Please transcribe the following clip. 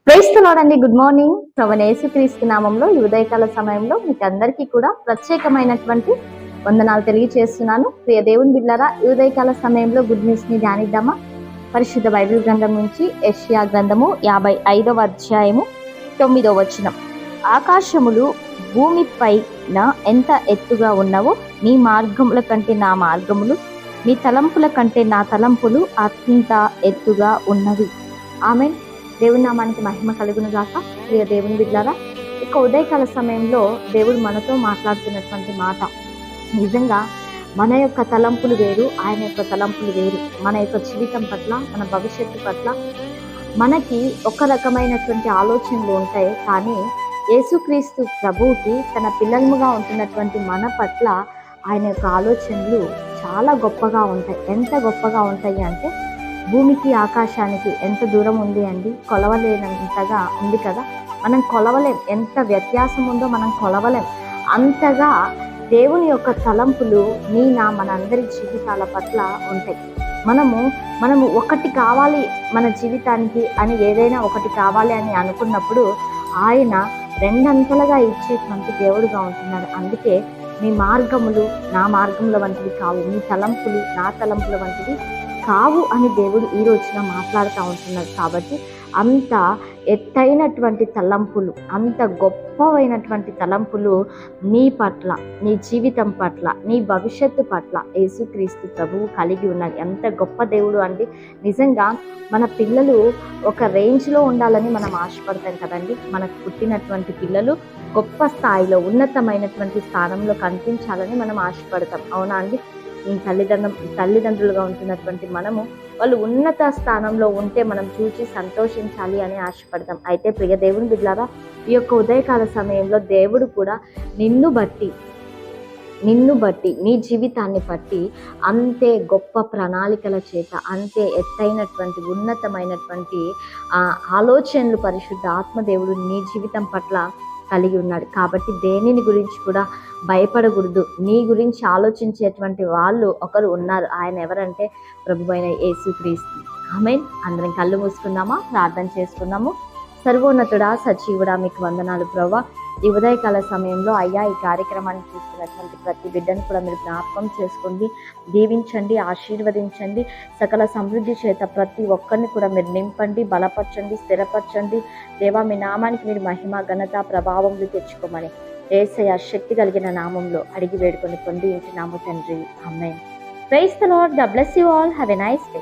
Praise the lord అండి. Good morning. ప్రభువైన యేసుక్రీస్తు నామంలో ఈ ఉదయకాల సమయంలో మీకు అందరికీ కూడా ప్రత్యేకమైనటువంటి వందనాలు తెలియజేస్తున్నాను. ప్రియ దేవుని బిడ్డలారా, ఈ ఉదయకాల సమయంలో గుడ్ న్యూస్ ని ధ్యానిద్దామా? పరిశుద్ధ బైబిల్ గ్రంథం నుంచి యెషయా గ్రంథము 55వ అధ్యాయము 9వ వచనం. ఆకాశములు భూమిపైన ఎంత ఎత్తుగా ఉన్నవో మీ మార్గముల కంటే నా మార్గములు, మీ తలంపుల కంటే నా తలంపులు అంత ఎత్తుగా ఉన్నవి. ఆమేన్. దేవుని నామానికి మహిమ కలుగును గాక. ప్రియ దేవుని బిడ్డలారా, ఇక ఉదయకాల సమయంలో దేవుడు మనతో మాట్లాడుతున్నటువంటి మాట, నిజంగా మన యొక్క తలంపులు వేరు, ఆయన యొక్క తలంపులు వేరు. మన యొక్క జీవితం పట్ల, మన భవిష్యత్తు పట్ల మనకి ఒక రకమైనటువంటి ఆలోచనలు ఉంటాయి. కానీ యేసుక్రీస్తు ప్రభువుకి తన పిల్లలుగా ఉంటున్నటువంటి మన పట్ల ఆయన యొక్క ఆలోచనలు చాలా గొప్పగా ఉంటాయి. ఎంత గొప్పగా ఉంటాయి అంటే, భూమికి ఆకాశానికి ఎంత దూరం ఉంది అండి, కొలవలేనంతగా ఉంది కదా. మనం కొలవలేం, ఎంత వ్యత్యాసం ఉందో మనం కొలవలేం. అంతగా దేవుని యొక్క తలంపులు మనందరి జీవితాల పట్ల ఉంటాయి. మనము ఒకటి కావాలి మన జీవితానికి అని, ఏదైనా ఒకటి కావాలి అని అనుకున్నప్పుడు ఆయన రెండంతలుగా ఇచ్చేటువంటి దేవుడుగా ఉంటున్నాడు. అందుకే మీ మార్గములు నా మార్గముల వంటివి కావు, మీ తలంపులు నా తలంపుల వంటివి కావు అని దేవుడు ఈ రోజున మాట్లాడుతూ ఉంటున్నాడు. కాబట్టి అంత ఎత్తైనటువంటి తలంపులు, అంత గొప్పవైనటువంటి తలంపులు నీ పట్ల, నీ జీవితం పట్ల, నీ భవిష్యత్తు పట్ల యేసుక్రీస్తు ప్రభువు కలిగి ఉన్నాడు. ఎంత గొప్ప దేవుడు అండి. నిజంగా మన పిల్లలు ఒక రేంజ్లో ఉండాలని మనం ఆశపడతాం కదండి. మనకు పుట్టినటువంటి పిల్లలు గొప్ప స్థాయిలో, ఉన్నతమైనటువంటి స్థానంలో కనిపించాలని మనం ఆశపడతాం. అవునా అండి? తల్లిదండ్రులుగా ఉంటున్నటువంటి మనము వాళ్ళు ఉన్నత స్థానంలో ఉంటే మనం చూసి సంతోషించాలి అని ఆశపడతాం. అయితే ప్రియ దేవుని బిడ్డలారా, ఈ యొక్క ఉదయకాల సమయంలో దేవుడు కూడా నిన్ను బట్టి నీ జీవితాన్ని బట్టి అంతే గొప్ప ప్రణాళికల చేత, అంతే ఎత్తైనటువంటి ఉన్నతమైనటువంటి ఆలోచనలు పరిశుద్ధ ఆత్మదేవుడు నీ జీవితం పట్ల కలిగి ఉన్నాడు. కాబట్టి దేనిని గురించి కూడా భయపడకూడదు. నీ గురించి ఆలోచించేటువంటి వాళ్ళు ఒకరు ఉన్నారు. ఆయన ఎవరంటే ప్రభువైన యేసుక్రీస్తు. ఆమేన్. అందరం కళ్ళు మూసుకుందామా, ప్రార్థన చేసుకుందాము. సర్వోన్నతుడా, సజీవుడా, మీకు వందనాలు ప్రభువా. ఈ ఉదయకాల సమయంలో అయ్యా, ఈ కార్యక్రమాన్ని చూస్తున్నటువంటి ప్రతి బిడ్డను కూడా మీరు జ్ఞాపకం చేసుకోండి, దీవించండి, ఆశీర్వదించండి. సకల సమృద్ధి చేత ప్రతి ఒక్కరిని కూడా మీరు నింపండి, బలపరచండి, స్థిరపరచండి. దేవా, మీ నామానికి మీరు మహిమ, ఘనత, ప్రభావములు తెచ్చుకోమని యేసయ్య శక్తి కలిగిన నామంలో అడిగి వేడుకొని పొంది ఉంటున్నాము తండ్రి. Amen. Praise the Lord. God bless you all. Have a nice day.